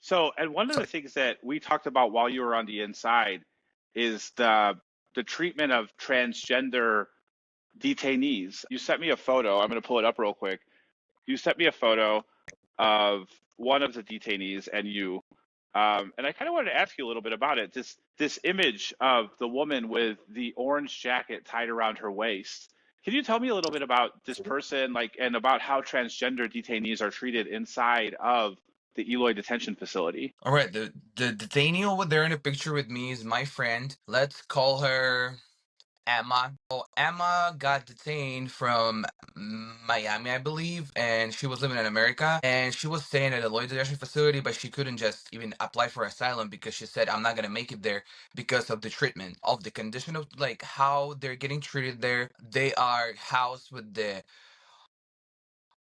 So, and one of the things that we talked about while you were on the inside is the treatment of transgender detainees. You sent me a photo. I'm going to pull it up real quick. You sent me a photo of one of the detainees and you, and I kind of wanted to ask you a little bit about it. This image of the woman with the orange jacket tied around her waist. Can you tell me a little bit about this person, like, and about how transgender detainees are treated inside of the Eloy detention facility? All right, the detainee over there in the picture with me is my friend. Let's call her Emma. Oh, Emma got detained from Miami, I believe, and she was living in America. And she was staying at a Lloyd detention facility, but she couldn't just even apply for asylum because she said, "I'm not gonna make it there because of the treatment, of the condition of like how they're getting treated there. They are housed with the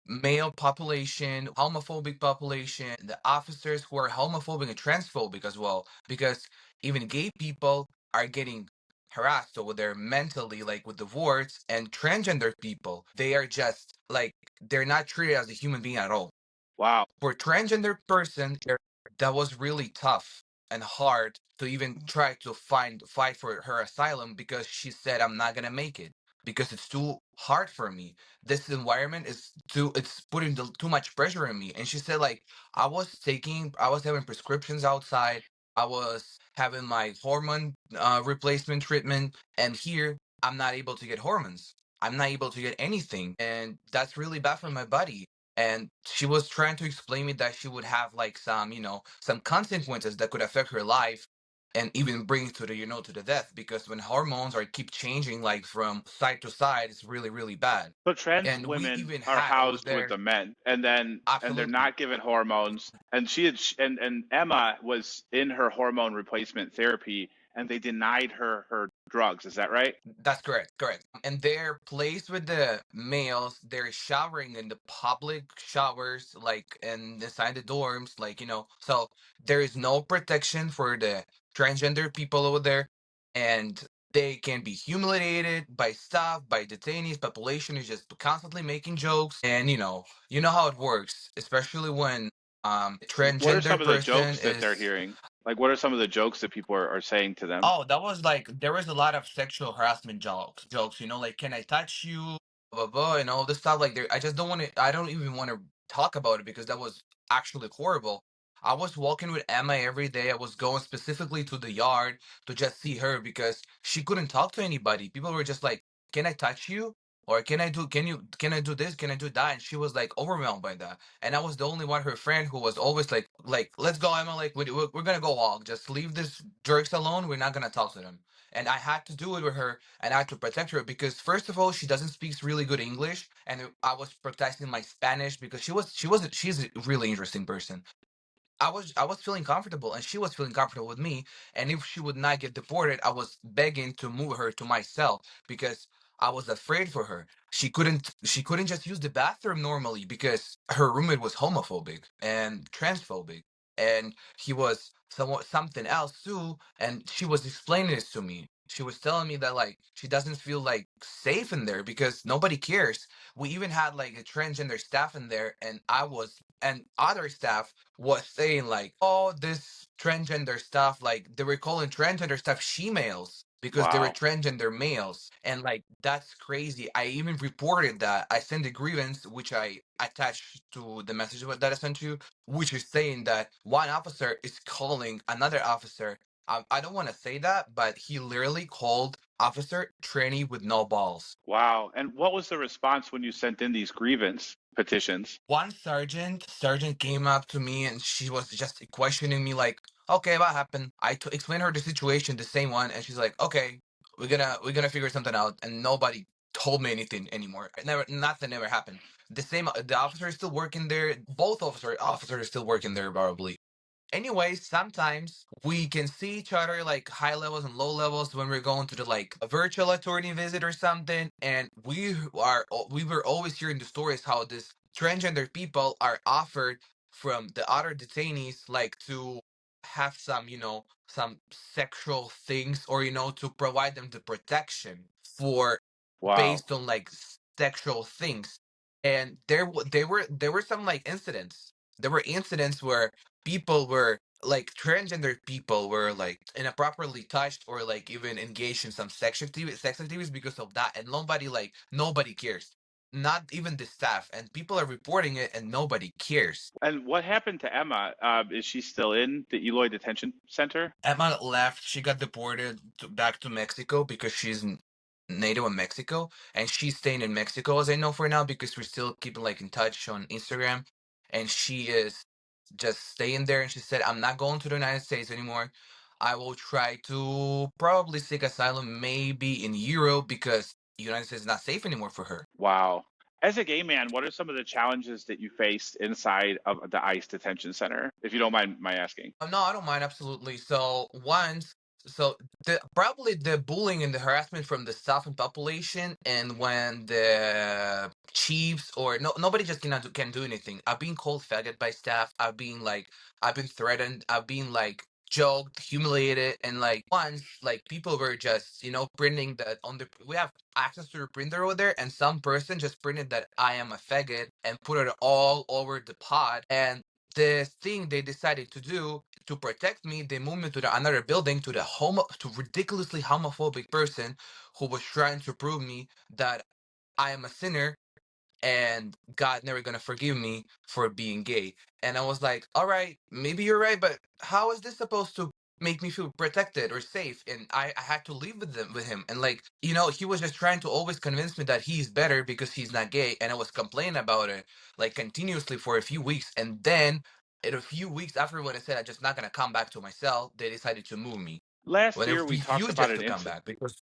male population, homophobic population, the officers who are homophobic and transphobic as well, because even gay people are getting harassed over there mentally, like with the wards, and transgender people, they are just like they're not treated as a human being at all. Wow. For a transgender person, that was really tough and hard to even try to fight for her asylum because she said I'm not gonna make it because it's too hard for me. This environment is too it's putting too much pressure on me. And she said like I was having prescriptions outside. I was having my hormone replacement treatment, and here I'm not able to get hormones. I'm not able to get anything, and that's really bad for my body. And she was trying to explain me that she would have like some some consequences that could affect her life and even bring to the to the death, because when hormones are keep changing like from side to side, it's really really bad. So trans And we women even are had over housed with there. the men, and they're Absolutely. not given hormones. And she had and Emma was in her hormone replacement therapy, and they denied her drugs. Is that right? That's correct, correct. And they're placed with the males. They're showering in the public showers, like and inside the dorms, like So there is no protection for the transgender people over there, and they can be humiliated by staff, by detainees. Population is just constantly making jokes, and you know how it works, especially when a What are some transgender of the person jokes that they're is. hearing? Like, what are some of the jokes that people are saying to them? Oh, that was like there was a lot of sexual harassment jokes, like can I touch you, blah blah, blah, and all this stuff. Like there, I just don't want to. I don't even want to talk about it because that was actually horrible. I was walking with Emma every day. I was going specifically to the yard to just see her because she couldn't talk to anybody. People were just like, "Can I touch you?" Or can I do this? Can I do that? And she was like overwhelmed by that. And I was the only one, her friend, who was always like, let's go, Emma. Like, we're gonna go walk. Just leave this jerks alone. We're not gonna talk to them. And I had to do it with her, and I had to protect her because first of all, she doesn't speak really good English, and I was protecting my Spanish because she's a really interesting person. I was feeling comfortable, and she was feeling comfortable with me. And if she would not get deported, I was begging to move her to my cell because I was afraid for her. She couldn't just use the bathroom normally because her roommate was homophobic and transphobic, and he was somewhat something else too. And she was explaining this to me. She was telling me that like she doesn't feel like safe in there because nobody cares. We even had like a transgender staff in there, and other staff was saying like, "Oh, this transgender stuff," like they were calling transgender stuff she-males because they were Wow. transgender males, and like that's crazy. I even reported that. I sent a grievance, which I attached to the message that I sent you, which is saying that one officer is calling another officer. I don't want to say that, but he literally called officer tranny with no balls. Wow. And what was the response when you sent in these grievance petitions? One sergeant came up to me, and she was just questioning me like, okay, what happened? Explained her the situation, the same one, and she's like, okay, we're gonna figure something out. And nobody told me anything anymore. Nothing ever happened. The officer is still working there. Both officers are still working there probably. Anyway, sometimes we can see each other like high levels and low levels when we're going to the like a virtual attorney visit or something, and we were always hearing the stories how this transgender people are offered from the other detainees like to have some some sexual things, or to provide them the protection for Wow. based on like sexual things. And there were some like incidents. There were incidents where people were like transgender people were like inappropriately touched or like even engaged in some sex activities because of that, and nobody cares, not even the staff, and people are reporting it and nobody cares. And what happened to Emma? Is she still in the Eloy Detention Center? Emma left. She got deported back to Mexico because she's native in Mexico, and she's staying in Mexico, as I know for now, because we're still keeping like in touch on Instagram. And she is just staying there. And she said, "I'm not going to the United States anymore. I will try to probably seek asylum, maybe in Europe, because the United States is not safe anymore for her." Wow. As a gay man, what are some of the challenges that you faced inside of the ICE detention center, if you don't mind my asking? No, I don't mind absolutely. So the probably the bullying and the harassment from the staff and population, and when the chiefs or nobody just can do anything. I've been called faggot by staff. I've been threatened. I've been like joked, humiliated, and like once like people were just printing that on the we have access to the printer over there, and some person just printed that I am a faggot and put it all over the pod, and the thing they decided to do to protect me, they moved me to another building to to ridiculously homophobic person who was trying to prove me that I am a sinner and God never gonna forgive me for being gay. And I was like, all right, maybe you're right, but how is this supposed to make me feel protected or safe? And I had to leave with him. And like, he was just trying to always convince me that he's better because he's not gay. And I was complaining about it like continuously for a few weeks. And then in a few weeks after when I said I'm just not gonna come back to my cell, they decided to move me. Last When they year we talked refused about just an to come incident. back because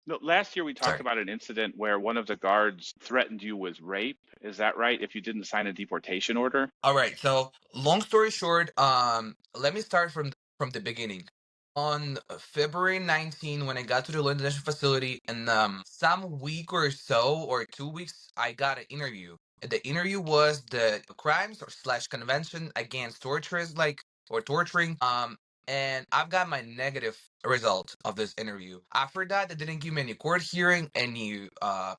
No, last year we talked sorry. about an incident where one of the guards threatened you with rape. Is that right? If you didn't sign a deportation order? All right. So, long story short, let me start from the beginning. On February 19, when I got to the London Detention Facility, and some week or so, or 2 weeks, I got an interview. The interview was the crimes or slash convention against torturers, like or torturing. And I've got my negative result of this interview. After that, they didn't give me any court hearing, any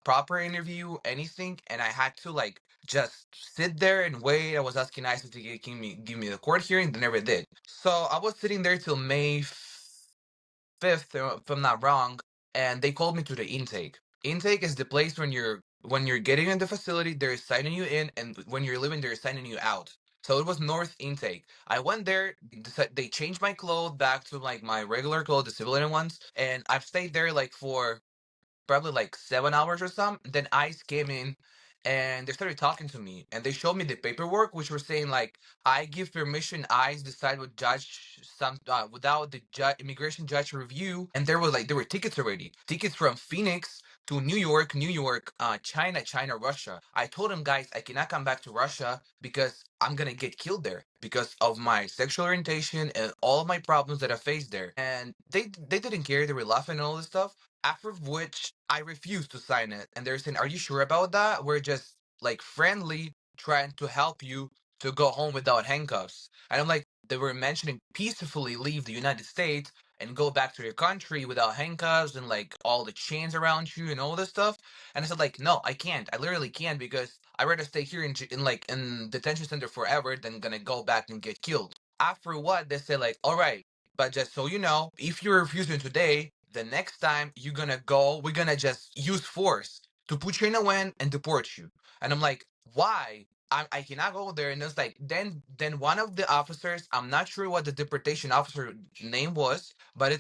proper interview, anything, and I had to like just sit there and wait. I was asking ICE to give me the court hearing. They never did. So I was sitting there till May 5th, if I'm not wrong, and they called me to the intake. Intake is the place when you're getting in the facility, they're signing you in, and when you're leaving, they're signing you out. So it was North Intake. I went there. They changed my clothes back to like my regular clothes, the civilian ones, and I've stayed there like for probably like 7 hours or something. Then ICE came in and they started talking to me and they showed me the paperwork, which were saying like, I give permission, ICE decide with judge some without the immigration judge review. And there were tickets already, tickets from Phoenix to New York, China, Russia. I told them, guys, I cannot come back to Russia because I'm gonna get killed there because of my sexual orientation and all of my problems that I faced there. And they didn't care. They were laughing and all this stuff. After which I refused to sign it. And they're saying, "Are you sure about that? We're just like friendly trying to help you to go home without handcuffs." And I'm like, they were mentioning peacefully leave the United States and go back to your country without handcuffs and like all the chains around you and all this stuff. And I said like, no, I can't. I literally can't because I'd rather stay here in detention center forever than gonna go back and get killed. After what they said like, all right, but just so you know, if you're refusing today, the next time we're gonna just use force to put you in a van and deport you. And I'm like, why? I cannot go there. And it's like, then one of the officers, I'm not sure what the deportation officer name was, but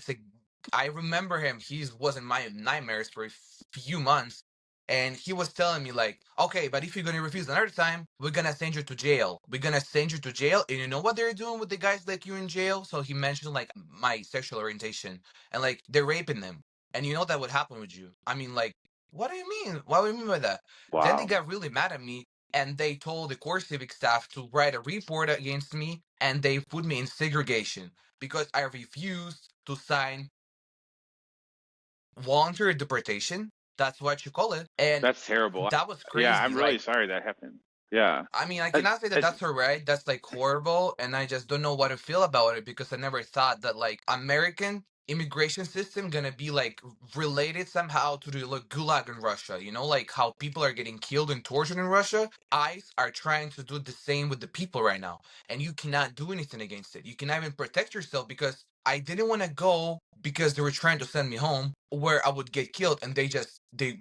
I remember him. He was in my nightmares for a few months. And he was telling me like, okay, but if you're gonna refuse another time, we're gonna send you to jail. We're gonna send you to jail. And you know what they're doing with the guys like you in jail? So he mentioned like my sexual orientation and like they're raping them. And you know that would happen with you. I mean, like, what do you mean? What do you mean by that? Then they Wow. got really mad at me and they told the core civic staff to write a report against me and they put me in segregation because I refused to sign voluntary deportation. That's what you call it. And That's terrible. that was Yeah, crazy. I'm really Like, sorry that happened. Yeah. I mean, I It, cannot say that it's that's alright. That's like horrible. And I just don't know what to feel about it because I never thought that like American immigration system gonna be like related somehow to the like gulag in Russia. You know, like how people are getting killed and tortured in Russia. ICE are trying to do the same with the people right now, and you cannot do anything against it. You cannot even protect yourself because I didn't want to go because they were trying to send me home where I would get killed, and they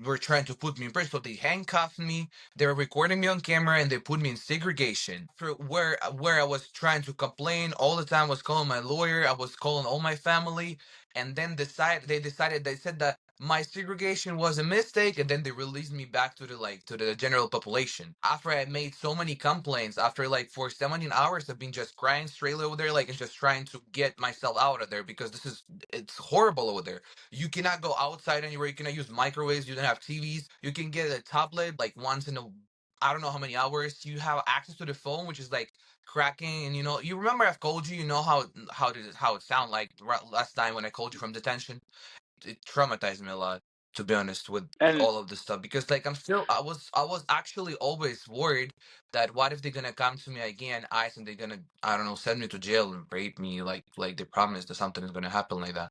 were trying to put me in prison. So they handcuffed me. They were recording me on camera, and they put me in segregation. For where I was trying to complain all the time, was calling my lawyer. I was calling all my family, and then they said that my segregation was a mistake, and then they released me back to the general population after I made so many complaints. After like for 17 hours I've been just crying straight over there, like, and just trying to get myself out of there because it's horrible over there. You cannot go outside anywhere. You cannot use microwaves. You don't have TVs. You can get a tablet like once in a I don't know how many hours. You have access to the phone, which is like cracking. And you remember I've called you. You know how it sound like last time when I called you from detention. It traumatized me a lot, to be honest, with And all of this stuff, because like I was actually always worried that what if they're gonna come to me again, ICE, and they're gonna, I don't know, send me to jail and rape me, like they promised that something is gonna happen like that.